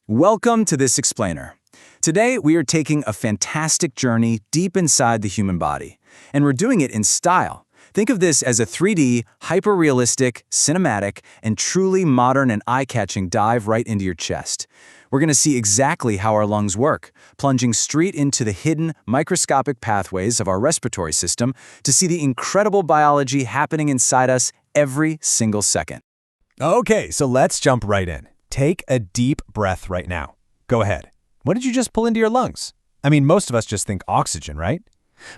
Welcome to this explainer. Today, we are taking a fantastic journey deep inside the human body, and we're doing it in style. Think of this as a 3D, hyper-realistic, cinematic, and truly modern and eye-catching dive right into your chest. We're going to see exactly how our lungs work, plunging straight into the hidden, microscopic pathways of our respiratory system to see the incredible biology happening inside us every single second. Okay, so let's jump right in. Take a deep breath right now. Go ahead. What did you just pull into your lungs? I mean, most of us just think oxygen, right?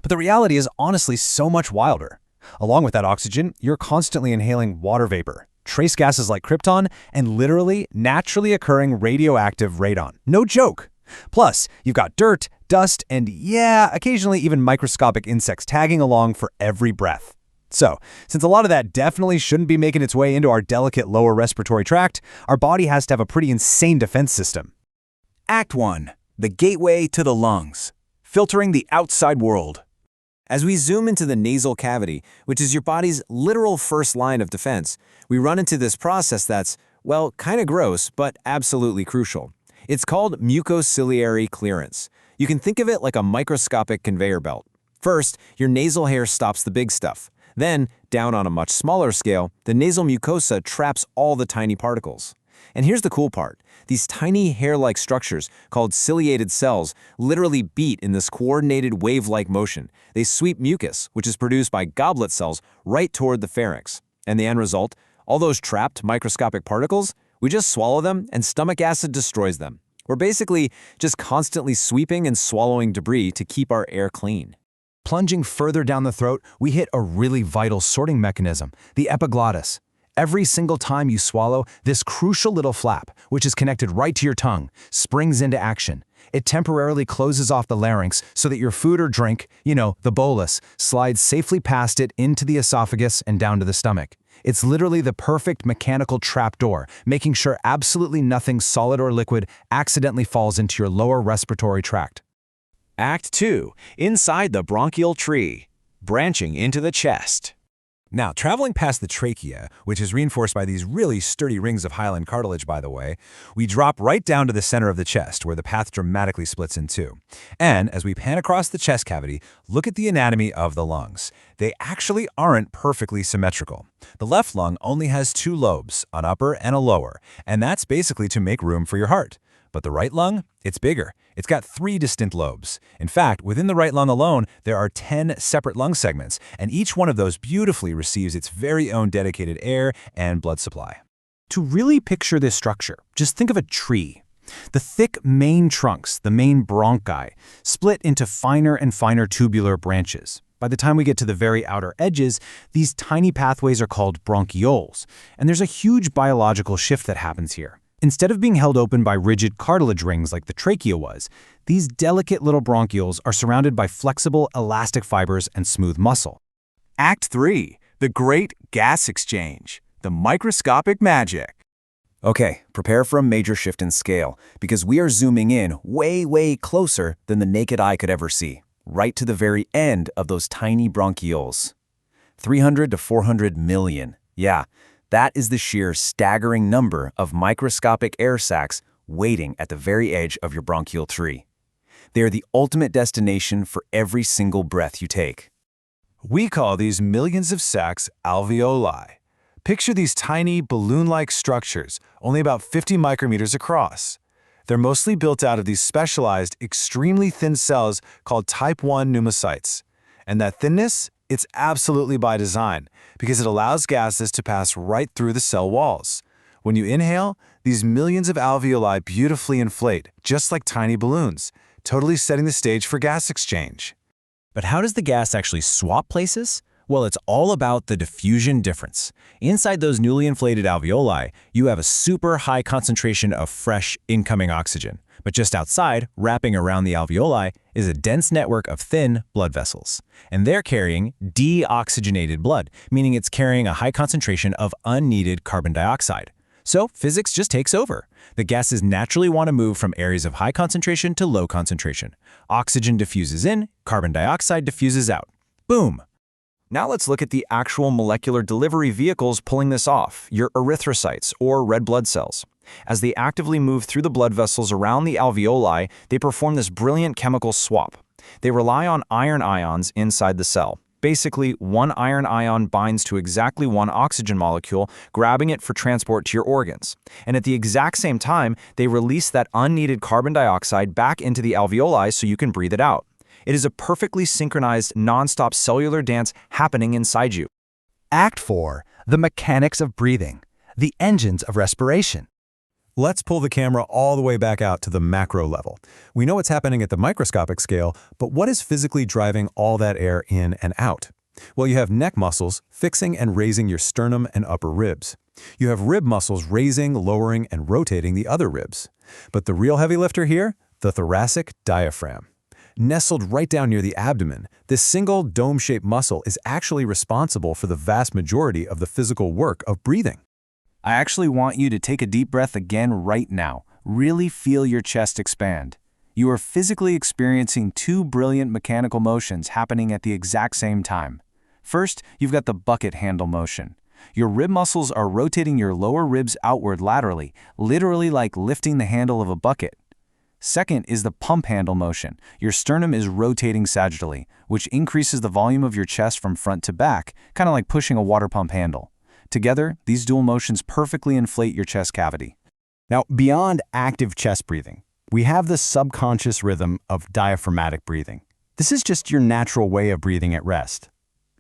But the reality is honestly so much wilder. Along with that oxygen, you're constantly inhaling water vapor, trace gases like krypton, and literally naturally occurring radioactive radon. No joke. Plus, you've got dirt, dust, and occasionally even microscopic insects tagging along for every breath. So, since a lot of that definitely shouldn't be making its way into our delicate lower respiratory tract, our body has to have a pretty insane defense system. Act 1. The gateway to the lungs. Filtering the outside world. As we zoom into the nasal cavity, which is your body's literal first line of defense, we run into this process that's, well, kind of gross, but absolutely crucial. It's called mucociliary clearance. You can think of it like a microscopic conveyor belt. First, your nasal hair stops the big stuff. Then, down on a much smaller scale, the nasal mucosa traps all the tiny particles. And here's the cool part. These tiny hair-like structures, called ciliated cells, literally beat in this coordinated wave-like motion. They sweep mucus, which is produced by goblet cells, right toward the pharynx. And the end result? All those trapped microscopic particles? We just swallow them, and stomach acid destroys them. We're basically just constantly sweeping and swallowing debris to keep our air clean. Plunging further down the throat, we hit a really vital sorting mechanism, the epiglottis. Every single time you swallow, this crucial little flap, which is connected right to your tongue, springs into action. It temporarily closes off the larynx so that your food or drink, the bolus, slides safely past it into the esophagus and down to the stomach. It's literally the perfect mechanical trapdoor, making sure absolutely nothing solid or liquid accidentally falls into your lower respiratory tract. Act 2. Inside the bronchial tree, branching into the chest. Now, traveling past the trachea, which is reinforced by these really sturdy rings of hyaline cartilage, by the way, we drop right down to the center of the chest, where the path dramatically splits in two. And as we pan across the chest cavity, look at the anatomy of the lungs. They actually aren't perfectly symmetrical. The left lung only has two lobes, an upper and a lower, and that's basically to make room for your heart. But the right lung, it's bigger. It's got 3 distinct lobes. In fact, within the right lung alone, there are 10 separate lung segments, and each one of those beautifully receives its very own dedicated air and blood supply. To really picture this structure, just think of a tree. The thick main trunks, the main bronchi, split into finer and finer tubular branches. By the time we get to the very outer edges, these tiny pathways are called bronchioles, and there's a huge biological shift that happens here. Instead of being held open by rigid cartilage rings like the trachea was, these delicate little bronchioles are surrounded by flexible, elastic fibers and smooth muscle. Act 3. The Great Gas Exchange, the microscopic magic. Okay, prepare for a major shift in scale, because we are zooming in way closer than the naked eye could ever see, right to the very end of those tiny bronchioles. 300 to 400 million. Yeah. That is the sheer staggering number of microscopic air sacs waiting at the very edge of your bronchial tree. They are the ultimate destination for every single breath you take. We call these millions of sacs alveoli. Picture these tiny, balloon-like structures, only about 50 micrometers across. They're mostly built out of these specialized, extremely thin cells called type 1 pneumocytes. And that thinness? It's absolutely by design, because it allows gases to pass right through the cell walls. When you inhale, these millions of alveoli beautifully inflate, just like tiny balloons, totally setting the stage for gas exchange. But how does the gas actually swap places? Well, it's all about the diffusion difference. Inside those newly inflated alveoli, you have a super high concentration of fresh, incoming oxygen. But just outside, wrapping around the alveoli, is a dense network of thin blood vessels. And they're carrying deoxygenated blood, meaning it's carrying a high concentration of unneeded carbon dioxide. So physics just takes over. The gases naturally want to move from areas of high concentration to low concentration. Oxygen diffuses in, carbon dioxide diffuses out. Boom! Now let's look at the actual molecular delivery vehicles pulling this off, your erythrocytes, or red blood cells. As they actively move through the blood vessels around the alveoli, they perform this brilliant chemical swap. They rely on iron ions inside the cell. Basically, one iron ion binds to exactly one oxygen molecule, grabbing it for transport to your organs. And at the exact same time, they release that unneeded carbon dioxide back into the alveoli so you can breathe it out. It is a perfectly synchronized, non-stop cellular dance happening inside you. Act 4. The mechanics of breathing. The engines of respiration. Let's pull the camera all the way back out to the macro level. We know what's happening at the microscopic scale, but what is physically driving all that air in and out? Well, you have neck muscles fixing and raising your sternum and upper ribs. You have rib muscles raising, lowering, and rotating the other ribs. But the real heavy lifter here? The thoracic diaphragm. Nestled right down near the abdomen, this single dome-shaped muscle is actually responsible for the vast majority of the physical work of breathing. I actually want you to take a deep breath again right now. Really feel your chest expand. You are physically experiencing two brilliant mechanical motions happening at the exact same time. First, you've got the bucket handle motion. Your rib muscles are rotating your lower ribs outward laterally, literally like lifting the handle of a bucket. Second is the pump handle motion. Your sternum is rotating sagittally, which increases the volume of your chest from front to back, kind of like pushing a water pump handle. Together, these dual motions perfectly inflate your chest cavity. Now, beyond active chest breathing, we have the subconscious rhythm of diaphragmatic breathing. This is just your natural way of breathing at rest.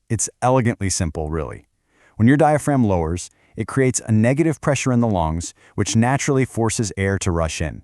It's elegantly simple, really. When your diaphragm lowers, it creates a negative pressure in the lungs, which naturally forces air to rush in.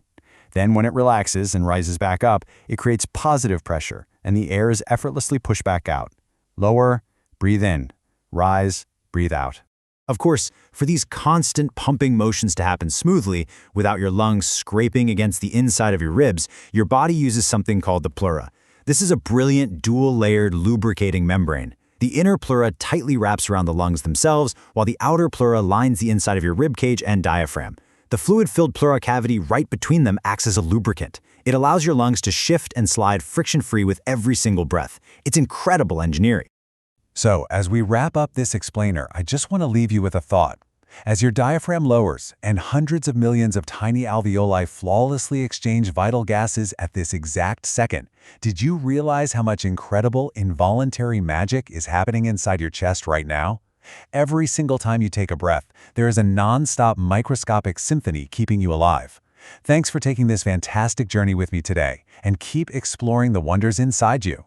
Then when it relaxes and rises back up, it creates positive pressure, and the air is effortlessly pushed back out. Lower, breathe in. Rise, breathe out. Of course, for these constant pumping motions to happen smoothly, without your lungs scraping against the inside of your ribs, your body uses something called the pleura. This is a brilliant dual-layered lubricating membrane. The inner pleura tightly wraps around the lungs themselves, while the outer pleura lines the inside of your rib cage and diaphragm. The fluid-filled pleura cavity right between them acts as a lubricant. It allows your lungs to shift and slide friction-free with every single breath. It's incredible engineering. So, as we wrap up this explainer, I just want to leave you with a thought. As your diaphragm lowers and hundreds of millions of tiny alveoli flawlessly exchange vital gases at this exact second, did you realize how much incredible involuntary magic is happening inside your chest right now? Every single time you take a breath, there is a non-stop microscopic symphony keeping you alive. Thanks for taking this fantastic journey with me today, and keep exploring the wonders inside you.